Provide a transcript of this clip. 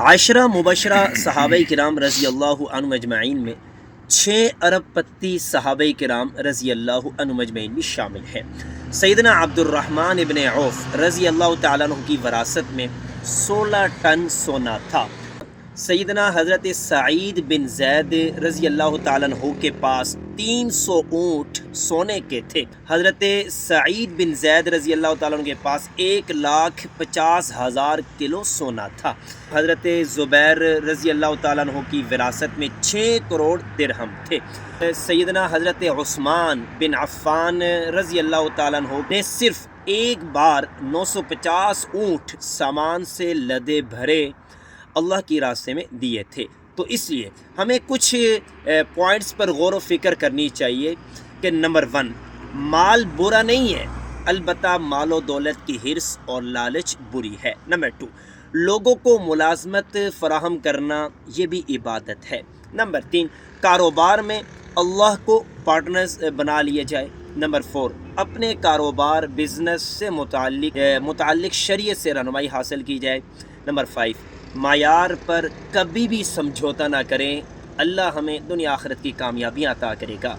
عاشرہ مبشرہ صحابہ کرام رضی اللہ عنہم اجمعین میں 6 ارب پتی صحابہ کرام رضی اللہ عنہم اجمعین بھی شامل ہیں۔ سیدنا عبد الرحمن ابن عوف رضی اللہ تعالیٰ عنہ کی وراثت میں 16 ٹن سونا تھا۔ سیدنا حضرت سعید بن زید رضی اللہ تعالیٰ عنہ کے پاس 300 اونٹ سونے کے تھے۔ حضرت سعید بن زید رضی اللہ تعالیٰ عنہ کے پاس 1,50,000 کلو سونا تھا۔ حضرت زبیر رضی اللہ تعالیٰ عنہ کی وراثت میں 6 کروڑ درہم تھے۔ سیدنا حضرت عثمان بن عفان رضی اللہ تعالیٰ عنہ نے صرف ایک بار 950 اونٹ سامان سے لدے بھرے اللہ کی راستے میں دیے تھے۔ تو اس لیے ہمیں کچھ پوائنٹس پر غور و فکر کرنی چاہیے کہ نمبر 1، مال برا نہیں ہے، البتہ مال و دولت کی حرص اور لالچ بری ہے۔ نمبر 2، لوگوں کو ملازمت فراہم کرنا یہ بھی عبادت ہے۔ نمبر 3، کاروبار میں اللہ کو پارٹنرز بنا لیا جائے۔ نمبر 4، اپنے کاروبار بزنس سے متعلق شریعت سے رہنمائی حاصل کی جائے۔ نمبر 5، معیار پر کبھی بھی سمجھوتا نہ کریں، اللہ ہمیں دنیا آخرت کی کامیابیاں عطا کرے گا۔